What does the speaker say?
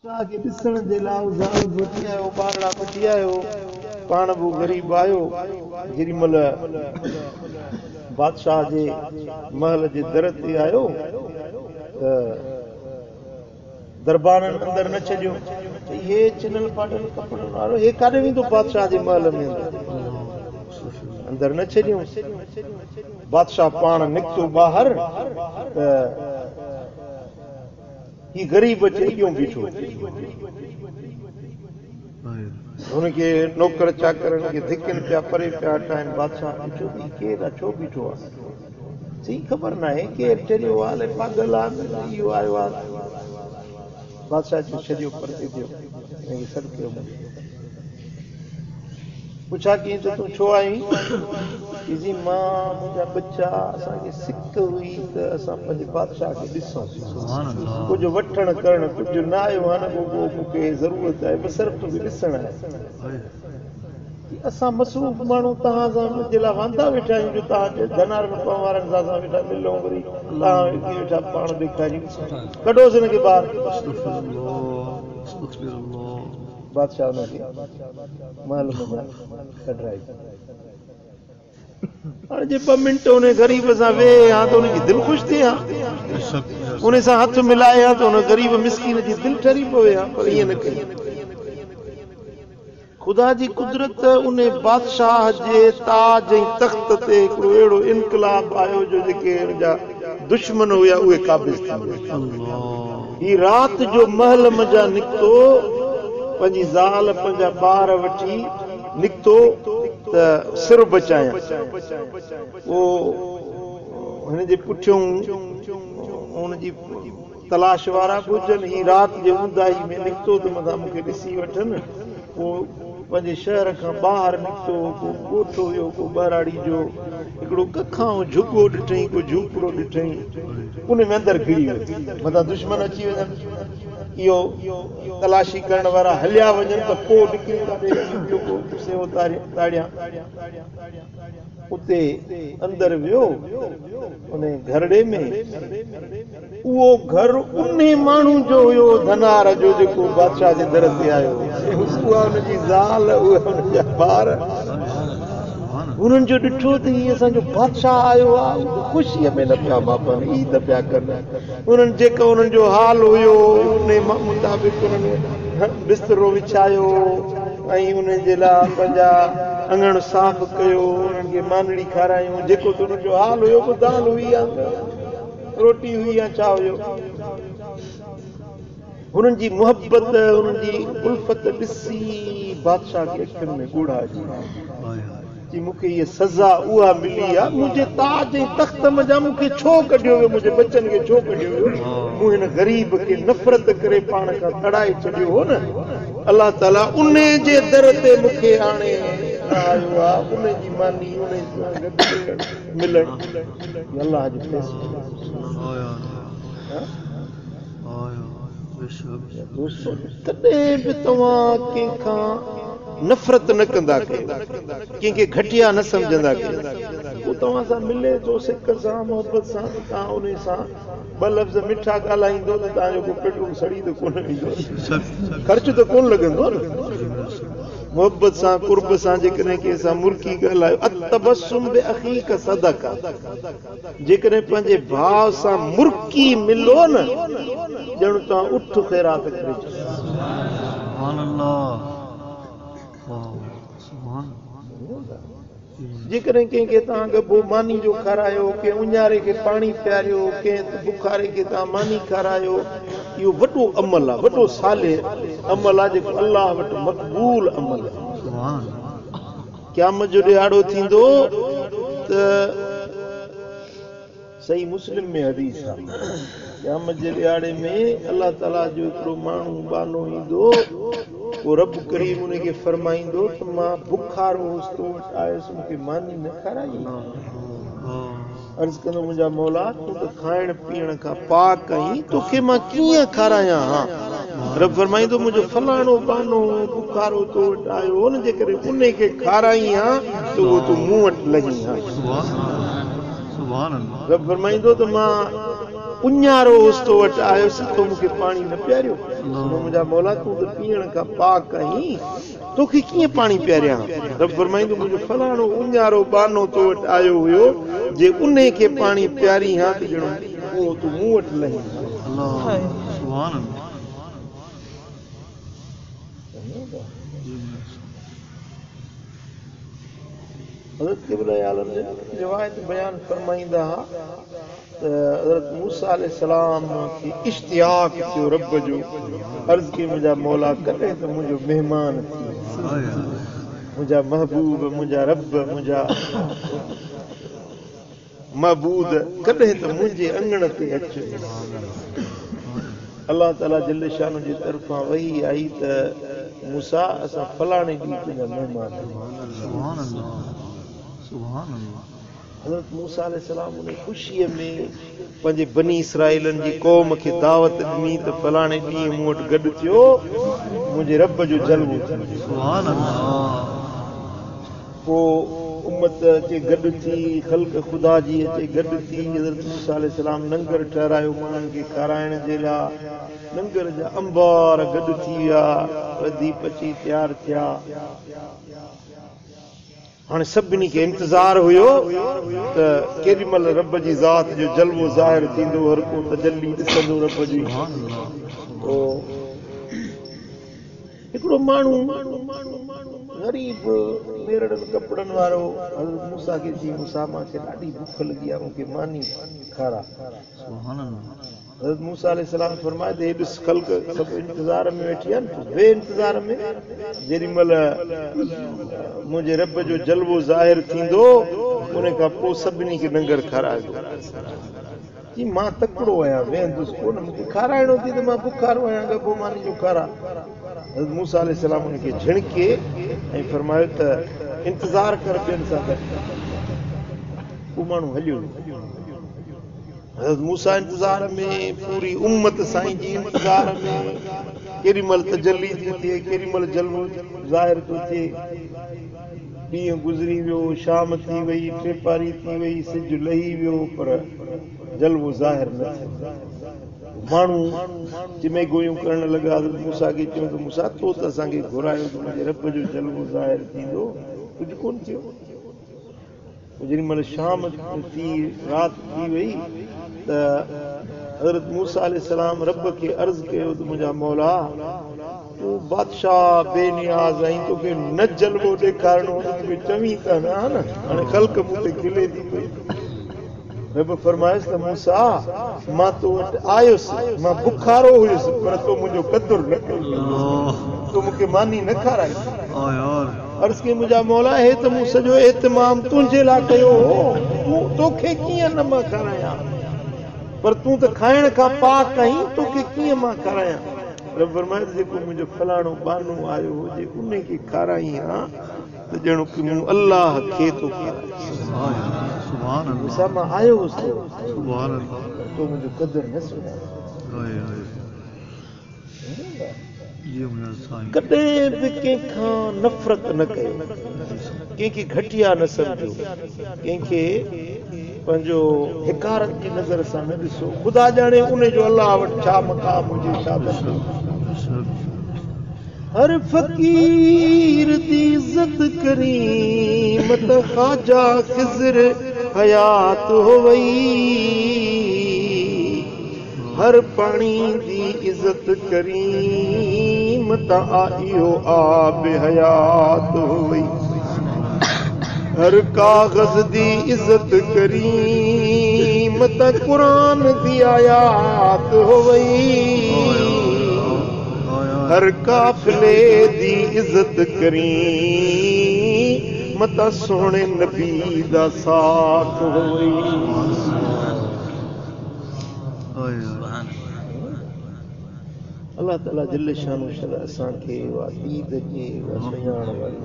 के ॾिसण जे लाइ ज़ाल वठी आयो, ॿारड़ा वठी आयो, पाण बि ग़रीब आयो। जेॾी महिल बादशाह जे महल जे दर ते आयो त दरबारनि अंदरि न छॾियो। हे चिनल फाटल कपिड़नि वारो, हे काॾे वेंदो बादशाह जे महल में? अंदरि न छॾियो। बादशाह पाण निकितो ॿाहिरि त ही गरीब अचे ॾियो बीठो। हुनखे नौकर चाकरनि खे धिकनि पिया, परे पिया हटाइनि। बादशाह पुछियो त केरु आहे, छो बीठो आहे? चई ख़बर न आहे केरु चढ़ियो आहे, अलाए पागल आहे, इहो आयो आहे। बादशाह चयो छॾियो, परते थियो, हिनखे सॾु कयो। पुछा कीअं त तूं छो आई? जी मां, मुंहिंजा बच्चा, असांखे सिक हुई त असां पंहिंजे बादशाह खे ॾिसूं, कुझु वठण करण कुझु न आयो आहे न, मूंखे ज़रूरत आहे, बसि सिर्फ़ु तोखे ॾिसण आहे। असां मसरूफ़ माण्हू तव्हां सां जे लाइ वांदा वेठा आहियूं, जो तव्हां धनार वारनि सां असां वेठा मिलूं, वरी तव्हां वेठा पाण ॾेखारियूं। कढोसि हिनखे ॿाहिरि। बादशाह हुनखे महल में कढाई। हाणे जे 2 मिंट उन ग़रीब सां वेहे हा त हुनजी दिलि ख़ुशि थिए हा, उन सां हथ मिलाए हा त हुन ग़रीब मिसकीन जी दिलि ठरी पवे हा, पर ईअं न कई। ख़ुदा जी कुदरत उन बादशाह जे ताज ऐं तख़्त ते हिकिड़ो अहिड़ो इनकलाब आयो जो जेके हुनजा दुश्मन हुया उहे क़ाबिज़ थी विया। ही राति जो महल मंझां निकितो, पंहिंजी ज़ाल पंहिंजा ॿार वठी निकितो त सिर बचायां। हिन जे पुठियों हुनजी तलाश वारा बि हुजनि। ही राति जे ऊंदाही में निकितो त मथां मूंखे ॾिसी वठनि। पोइ पंहिंजे शहर खां ॿाहिरि निकितो, को ॻोठ हुयो, को ॿराड़ी जो हिकिड़ो कखां झुॻो ॾिठईं, को झूपड़ो ॾिठईं, उन में अंदरि घिरी वियो। मथां दुश्मन अची वञनि, इहो तलाशी करण वारा हलिया वञनि त पोइ निकिरी ताड़ियां। उते अंदरि वियो उन घरड़े में। उहो घर उन माण्हू जो हुयो, धनार जो, जेको बादशाह जे दर ते आयो। उहा हुनजी ज़ाल, उहा हुनजा ॿार। हुननि जो ॾिठो त हीअ असांजो बादशाह आयो आहे, ख़ुशीअ में न पिया मापनि, ई त पिया कनि। उन्हनि जेको उन्हनि जो हाल हुयो उन मुताबिक़ उन्हनि बिस्तरो विछायो ऐं उन्हनि जे लाइ पंहिंजा अङण साफ़ कयो, उन्हनि खे मानड़ी खारायूं। जेको त उन्हनि जो हाल हुयो, दाल हुई या रोटी हुई या छा हुयो। हुननि जी मुहबत, हुननि जी उल्फत ॾिसी बादशाह खे अखियुनि में ॻोढ़ा अची विया। मूंखे इहा सज़ा उहा मिली आहे, मुंहिंजे ताज ऐं तख़्त मंझां मूंखे छो कढियो वियो, मुंहिंजे बचनि खे छो कढियो वियो? मूं हिन ग़रीब खे नफ़रत करे पाण खां तड़ाए छॾियो हो न। अलाह ताला उन जे दर ते मूंखे हाणे आयो आहे, उन जी मानी उन सां गॾु मिलण। अलाह जो फ़ैसिलो। तॾहिं बि तव्हां कंहिंखां नफ़रत न कंदा कयो, कंहिंखे घटिया न सम्झंदा कयो। पोइ तव्हां सां मिले थो सिक सां, मोहबत सां, तव्हां उन सां 2 लफ़्ज़ मिठा ॻाल्हाईंदो त तव्हांजो को पेट्रोल सड़ी त कोन वेंदो, ख़र्च त कोन लॻंदो न। मोहबत सां, कुर्ब सां जेकॾहिं कंहिं सां मुर्की ॻाल्हायो, अतबस्सुम बि अख़ीक सदका, जेकॾहिं पंहिंजे भाउ सां मुर्की मिलो न, ॼण तव्हां उठ ख़ैरात करे छॾो। जेकॾहिं कंहिंखे तव्हां गबो मानी जो खारायो, कंहिं उञारे खे पाणी पियारियो, कंहिं बुखारे खे तव्हां मानी खारायो, इहो वॾो अमल आहे, वॾो साले अमल आहे, जेको अलाह वटि मक़बूल अमल आहे। क़यामत जो ॾियारो थींदो त सही मुस्लिम में हदीस आहे, क़यामत जे ॾियारे में अलाह ताला जो हिकिड़ो माण्हू बानो ईंदो, पोइ रब करीम उनखे फरमाईंदो त मां बुखारो होसि तो वटि आयुसि, मूंखे मानी न खाराई। अर्ज़ु कंदो, मुंहिंजा मौला, तूं त खाइण पीअण खां पाक आहीं, तोखे मां कीअं खारायां? रब फरमाईंदो, मुंहिंजो फलाणो बानो बुखारो तो वटि आयो हो न, जेकॾहिं उनखे खाराई हा त उहो तूं मूं वटि लही हा। रब फरमाईंदो त मां उन्यारो उस तो वट आयो तो मुके पानी न प्यारियो मुंहिंजा मौला तू तो पीअण का पाक आहीं तोखे कीअं पानी प्यारियां रब फरमाईंदो मुंहिंजो फलाणो उन्यारो बानो तो वट आयो हुयो जे उन्हे के पानी प्यारी हां त ॼणो उहो तू मूं वटि लही सुभान हज़रत क़िबला आलम ने रिवायत बयान फरमाईंदा हज़रत मूसा अलैहिस्सलाम की इश्तियाक थियो रब जो अर्ज़ की मुंहिंजा मौला कॾहिं त मुंहिंजो महिमान थी मुंहिंजा महबूब मुंहिंजा रब मुंहिंजा महबूद कॾहिं त मुंहिंजे अंगण ते अच अल्लाह ताला जल शान जी तरफ़ां वही आई त मूसा असां फलाणे ॾींहुं तुंहिंजा महिमान सुभान अल्लाह सुभान अल्लाह हज़रत मूसा अलैहिस्सलाम उन ख़ुशीअ में पंहिंजे बनी इसराइलनि जी क़ौम खे दावत ॾिनी त फलाणे ॾींहुं मूं वटि गॾु थियो मुंहिंजे रब जो जलवो सुभान अल्लाह पोइ उम्मत अचे गॾु थी ख़ल्क़ ख़ुदा जी अचे गॾु थी हज़रत मूसा अलैहिस्सलाम लंगर ठहिरायो माण्हुनि खे खाराइण जे लाइ लंगर जा अंबार गॾु थी विया वधी पची तयारु थिया हाणे सभिनी खे इंतज़ारु हुयो त केॾी महिल रब जी ज़ात जो जलवो ज़ाहिर थींदो हर को तजल्ली ॾिसंदो रब जी हिकिड़ो माण्हू ग़रीब मेरड़नि कपिड़नि वारो हज़रत मूसा खे चई मूसा मूंखे ॾाढी बुख लॻी आहे मूंखे मानी खारा सुभान अल्लाह हज़रत मूसा अलैहिस्सलाम फरमाए त हे ॾिस ख़ल्क़ सभु इंतज़ार में वेठी आहिनि बे इंतज़ार में जेॾी महिल मुंहिंजे रब जो जलवो ज़ाहिर थींदो उन खां पोइ सभिनी खे लंगर खाराइबो जी मां तकिड़ो आहियां वेहंदुसि कोन मूंखे खाराइणो थी त मां बुखारो आहियां गबो मानी जो खारा हज़रत मूसा अलैहिस्सलाम उनखे झिणके ऐं फरमायो त इंतज़ार कर ॿियनि सां गॾु उहो माण्हू हलियो हज़रत मूसा इंतज़ार में पूरी उम्मत साईं जी इंतज़ार में केॾी महिल तजल्ली थी थिए केॾी महिल जलवो ज़ाहिर थो थिए ॾींहुं गुज़री वियो शाम थी वई टेपारी थी वई सिज लही वियो पर जलवो ज़ाहिर न थियो माण्हू चिमे गोयूं करण लॻा हज़रत मूसा खे चयो त मूसा तो त असांखे घुरायो त मुंहिंजे रब जो जलवो ज़ाहिर थींदो कुझु कोन थियो जेॾी महिल शाम थी राति थी वई त हज़रत मूसा अलैहिस्सलाम रब खे अर्ज़ु कयो त मुंहिंजा मौला तूं बादशाह बेनियाज़ आहीं तोखे न जलवो ॾेखारणो मूंखे चवीं त न हाणे ख़ल्क़ मूं ते खिले थी पई रब फरमायसि त मूसा मां तो वटि आयुसि मां बुखारो हुयुसि पर तो मुंहिंजो क़दुरु न कयो तो मूंखे मानी न खाराई अर्ज़ु कई मुंहिंजा मौला हे त मूं सॼो एतमाम तुंहिंजे लाइ कयो हो तोखे कीअं न मां खारायां पर तूं त खाइण खां पाक आहीं तोखे कीअं मां खारायां रब फरमाए जेको मुंहिंजो फलाणो बानो आयो हुजे उन खे खाराई हा त ॼणो की मूं अलाह खे थो खारायां मां आयो हुउसि तो मुंहिंजो क़दुरु न सुञाणे कॾहिं बि कंहिंखां नफ़रत न कयो कंहिंखे घटिया न सम्झो कंहिंखे पंहिंजो हिकारत जी नज़र सां न ॾिसो ख़ुदा ॼाणे उन जो अलाह वटि छा मक़ाम हुजे छा हर फ़क़ीर दी इज़त करीम त ख़ाजा ख़िज़र हयात हो वई हर पाणी दी इज़त करीम त इहो आब हयात हो वई हर काग़ज़ दी इज़त करीम त क़ुरान दी आयात हो वई हर काफ़िले दी इज़त करीम त सोहणे नबी दा साथ हो वई अल्लाह ताला जल्ल शानो असांखे वा ईद जे वा सुञाण वारी